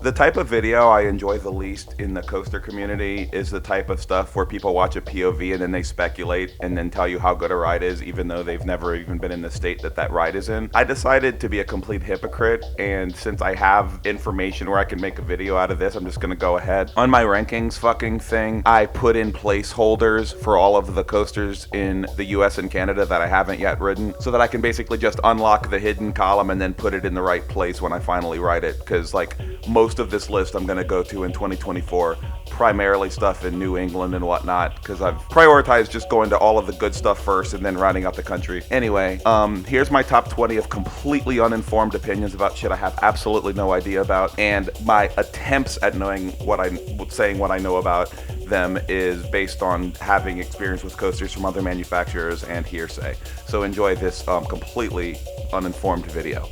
The type of video I enjoy the least in the coaster community is the type of stuff where people watch a POV and then they speculate and then tell you how good a ride is, even though they've never even been in the state that that ride is in. I decided to be a complete hypocrite, and since I have information where I can make a video out of this, I'm just gonna go ahead. On my rankings fucking thing, I put in placeholders for all of the coasters in the US and Canada that I haven't yet ridden, so that I can basically just unlock the hidden column and then put it in the right place when I finally ride it, because like most of this list I'm going to go to in 2024, primarily stuff in New England and whatnot, because I've prioritized just going to all of the good stuff first and then rounding out the country. Anyway, here's my top 20 of completely uninformed opinions about shit I have absolutely no idea about, and my attempts at knowing saying what I know about them is based on having experience with coasters from other manufacturers and hearsay. So enjoy this completely uninformed video.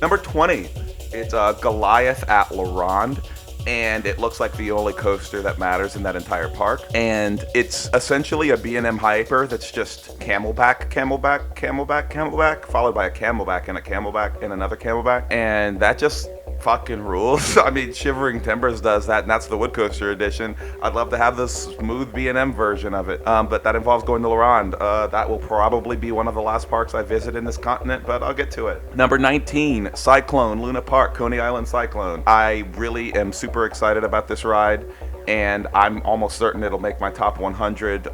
Number 20. It's Goliath at La Ronde, and it looks like the only coaster that matters in that entire park. And it's essentially a B&M hyper that's just camelback, camelback, camelback, camelback, followed by a camelback and a camelback and another camelback. And that just fucking rules. I mean, Shivering Timbers does that, and that's the Wood Coaster edition. I'd love to have the smooth B&M version of it, but that involves going to La Ronde. That will probably be one of the last parks I visit in this continent, but I'll get to it. Number 19, Cyclone, Luna Park, Coney Island Cyclone. I really am super excited about this ride, and I'm almost certain it'll make my top 100.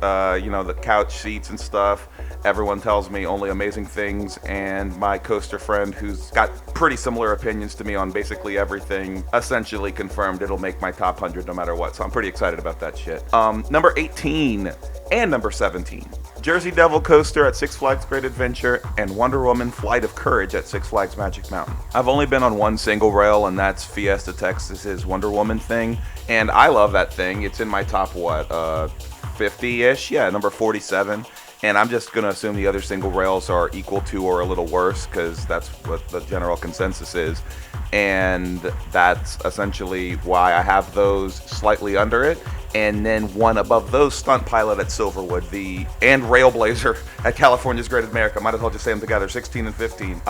You know, the couch seats and stuff. Everyone tells me only amazing things, and my coaster friend, who's got pretty similar opinions to me on basically everything, essentially confirmed it'll make my top 100 no matter what, so I'm pretty excited about that shit. Number 18 and number 17. Jersey Devil Coaster at Six Flags Great Adventure, and Wonder Woman Flight of Courage at Six Flags Magic Mountain. I've only been on one single rail, and that's Fiesta Texas's Wonder Woman thing, and I love that thing. It's in my top, 50-ish? Yeah, number 47. And I'm just going to assume the other single rails are equal to or a little worse, because that's what the general consensus is. And that's essentially why I have those slightly under it. And then one above those, Stunt Pilot at Silverwood, and Railblazer at California's Great America. Might as well just say them together, 16 and 15.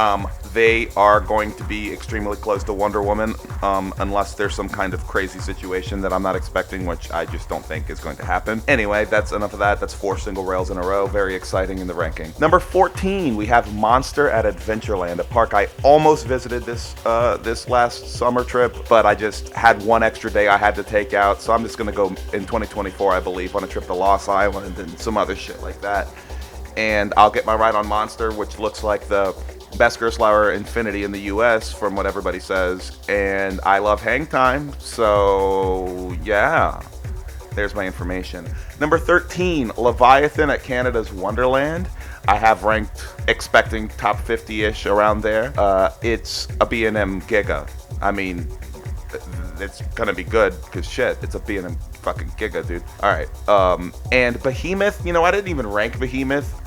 They are going to be extremely close to Wonder Woman, unless there's some kind of crazy situation that I'm not expecting, which I just don't think is going to happen. Anyway, that's enough of that. That's 4 single rails in a row. Very exciting in the ranking. Number 14, we have Monster at Adventureland, a park I almost visited this last summer trip, but I just had one extra day I had to take out, so I'm just going to go in 2024, I believe, on a trip to Lost Island and some other shit like that. And I'll get my ride on Monster, which looks like the best Gerstlauer Infinity in the US from what everybody says. And I love hang time, so yeah, there's my information. Number 13, Leviathan at Canada's Wonderland. I have ranked expecting top 50-ish around there. It's a B&M Giga. I mean, it's gonna be good, because shit, it's a B&M fucking Giga, dude. Alright, and Behemoth, you know, I didn't even rank Behemoth.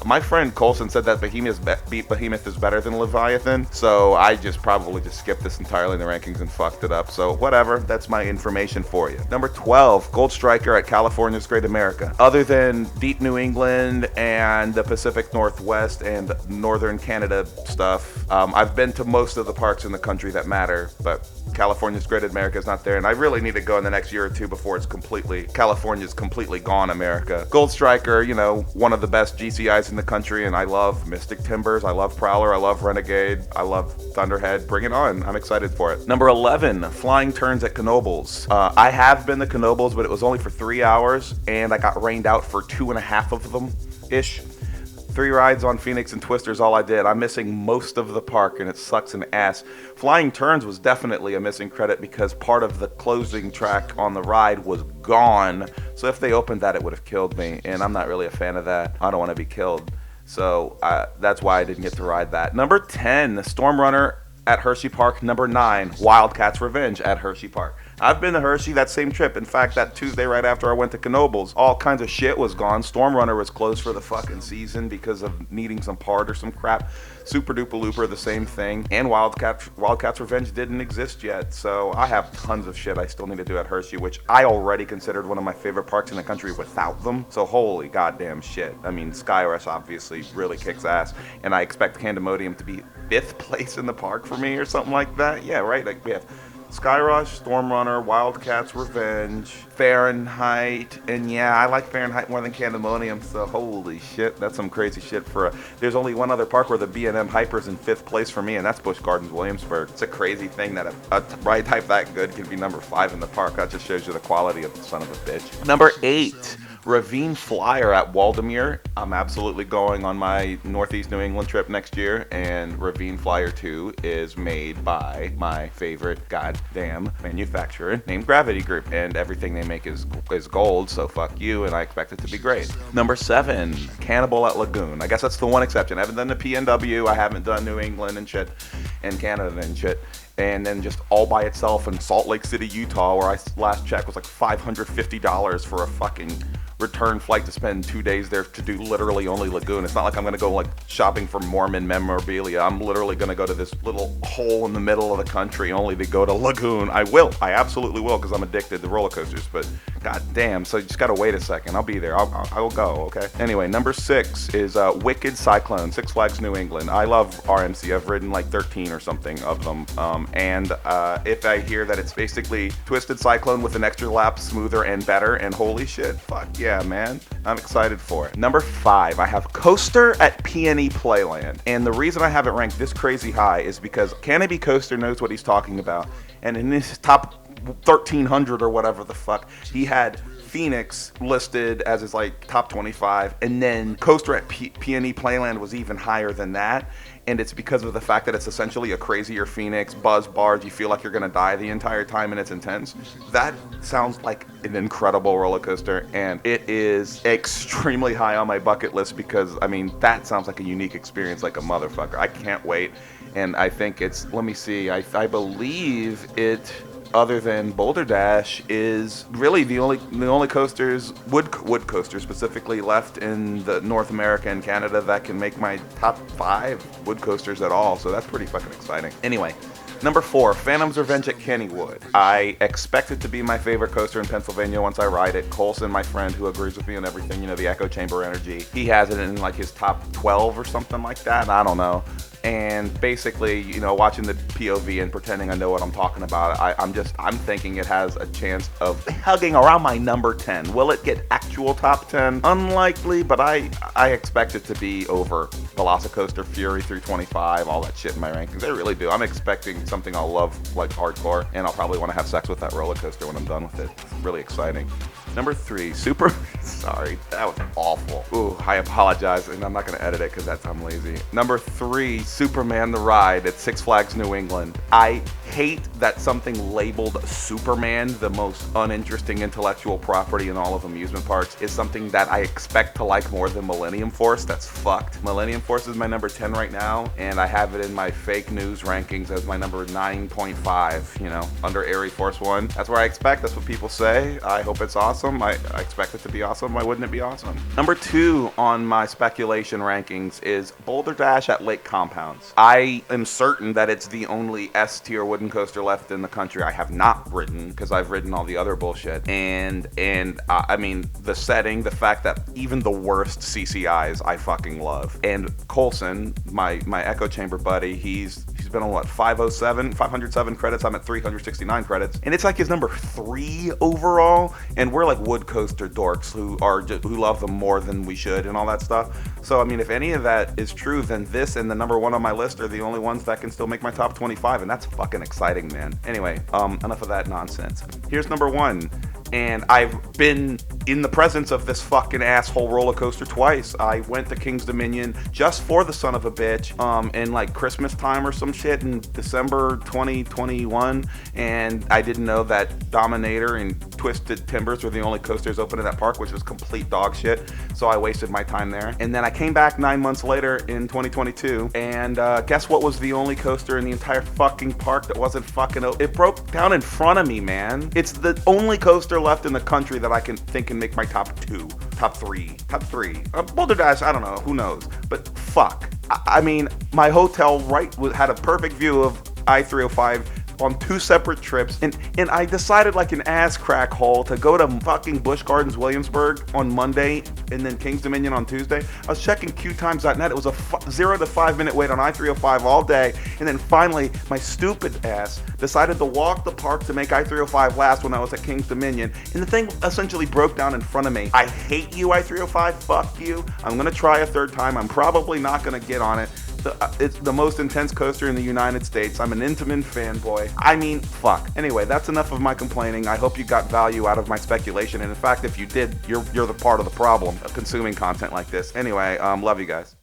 My friend Colson said that Behemoth is better than Leviathan, so I probably just skipped this entirely in the rankings and fucked it up. So whatever, that's my information for you. Number 12, Gold Striker at California's Great America. Other than deep New England and the Pacific Northwest and Northern Canada stuff, I've been to most of the parks in the country that matter, but California's Great America is not there, and I really need to go in the next year or two before California's completely gone America. Gold Striker, you know, one of the best GCIs in the country, and I love Mystic Timbers, I love Prowler, I love Renegade, I love Thunderhead. Bring it on, I'm excited for it. Number 11, Flying Turns at Knoebels. I have been to Knoebels, but it was only for 3 hours, and I got rained out for 2.5 of them ish. 3 rides on Phoenix and Twister's all I did. I'm missing most of the park, and it sucks an ass. Flying Turns was definitely a missing credit, because part of the closing track on the ride was gone. So if they opened that, it would have killed me, and I'm not really a fan of that. I don't want to be killed. So that's why I didn't get to ride that. Number 10, the Storm Runner at Hershey Park. Number 9, Wildcats Revenge at Hershey Park. I've been to Hershey that same trip. In fact, that Tuesday right after I went to Knoebels, all kinds of shit was gone. Storm Runner was closed for the fucking season because of needing some part or some crap. Super Duper Looper, the same thing. And Wildcats Revenge didn't exist yet. So I have tons of shit I still need to do at Hershey, which I already considered one of my favorite parks in the country without them. So holy goddamn shit. I mean, Skyrush obviously really kicks ass. And I expect Pandemonium to be 5th place in the park for me or something like that. Yeah, right? Like we have Skyrush, Stormrunner, Wildcats Revenge, Fahrenheit, and yeah, I like Fahrenheit more than Candemonium, so holy shit, that's some crazy shit for a... There's only one other park where the B&M Hyper's in 5th place for me, and that's Busch Gardens, Williamsburg. It's a crazy thing that a ride type that good can be number 5 in the park. That just shows you the quality of the son of a bitch. Number 8. Ravine Flyer at Waldemere. I'm absolutely going on my Northeast New England trip next year, and Ravine Flyer 2 is made by my favorite goddamn manufacturer named Gravity Group, and everything they make is gold, so fuck you, and I expect it to be great. Number 7, Cannibal at Lagoon. I guess that's the one exception. I haven't done the PNW, I haven't done New England and shit, and Canada and shit. And then just all by itself in Salt Lake City, Utah, where I last checked was like $550 for a fucking return flight to spend 2 days there to do literally only Lagoon. It's not like I'm gonna go like shopping for Mormon memorabilia. I'm literally gonna go to this little hole in the middle of the country only to go to Lagoon. I absolutely will, because I'm addicted to roller coasters, but god damn, so you just gotta wait a second. I'll be there. I'll go, okay? Anyway, number 6 is Wicked Cyclone, Six Flags New England. I love RMC. I've ridden like 13 or something of them. And if I hear that it's basically Twisted Cyclone with an extra lap smoother and better, and holy shit, fuck yeah, man. I'm excited for it. Number 5, I have Coaster at PNE Playland. And the reason I have it ranked this crazy high is because Canopy Coaster knows what he's talking about. And in his top 1,300 or whatever the fuck, he had Phoenix listed as his like top 25, and then Coaster at PNE Playland was even higher than that. And it's because of the fact that it's essentially a crazier Phoenix, buzz bars, you feel like you're gonna die the entire time and it's intense. That sounds like an incredible roller coaster, and it is extremely high on my bucket list because, I mean, that sounds like a unique experience like a motherfucker. I can't wait, and I think it's, let me see, I believe it, other than Boulder Dash, is really the only coasters, wood coasters specifically, left in the North America and Canada that can make my top 5 wood coasters at all. So that's pretty fucking exciting. Anyway, number 4, Phantom's Revenge at Kennywood. I expect it to be my favorite coaster in Pennsylvania once I ride it. Colson, my friend who agrees with me on everything, you know, the echo chamber energy, he has it in like his top 12 or something like that. I don't know. And basically, you know, watching the POV and pretending I know what I'm talking about, I'm thinking it has a chance of hugging around my number 10. Will it get actual top 10? Unlikely, but I expect it to be over Velocicoaster, Fury through 25, all that shit in my rankings. I really do. I'm expecting something I'll love like hardcore, and I'll probably want to have sex with that roller coaster when I'm done with it. It's really exciting. Number 3, sorry, that was awful. Ooh, I apologize, and I'm not gonna edit it because I'm lazy. Number 3, Superman the Ride at Six Flags New England. I hate that something labeled Superman, the most uninteresting intellectual property in all of amusement parks, is something that I expect to like more than Millennium Force. That's fucked. Millennium Force is my number 10 right now, and I have it in my fake news rankings as my number 9.5, you know, under Airy Force 1. That's where I expect, that's what people say. I hope it's awesome. I expect it to be awesome. Why wouldn't it be awesome? Number 2 on my speculation rankings is Boulder Dash at Lake Compounds. I am certain that it's the only S-tier wooden coaster left in the country I have not ridden, because I've ridden all the other bullshit. And I mean, the setting, the fact that even the worst CCIs I fucking love. And Colson, my echo chamber buddy, he's been on what, 507 credits. I'm at 369 credits, and it's like his number 3 overall. And we're like wood coaster dorks who love them more than we should and all that stuff. So I mean, if any of that is true, then this and the number 1 on my list are the only ones that can still make my top 25, and that's fucking exciting, man. Anyway, enough of that nonsense. Here's number 1. And I've been in the presence of this fucking asshole roller coaster twice. I went to King's Dominion just for the son of a bitch in like Christmas time or some shit in December 2021, and I didn't know that Dominator and Twisted Timbers were the only coasters open in that park, which was complete dog shit. So I wasted my time there. And then I came back 9 months later in 2022, and guess what was the only coaster in the entire fucking park that wasn't fucking open? It broke down in front of me, man. It's the only coaster left in the country that I can think can make my top 3. Boulder Dash, I don't know, who knows, but fuck. I mean, my hotel had a perfect view of I-305 on 2 separate trips, and I decided like an ass crack hole to go to fucking Busch Gardens Williamsburg on Monday and then Kings Dominion on Tuesday. I was checking QTimes.net. It was a 0 to 5 minute wait on I-305 all day, and then finally my stupid ass decided to walk the park to make I-305 last when I was at Kings Dominion, and the thing essentially broke down in front of me. I hate you, I-305. Fuck you. I'm gonna try a third time. I'm probably not gonna get on it. It's the most intense coaster in the United States. I'm an Intamin fanboy. I mean, fuck. Anyway, that's enough of my complaining. I hope you got value out of my speculation. And in fact, if you did, you're the part of the problem of consuming content like this. Anyway, love you guys.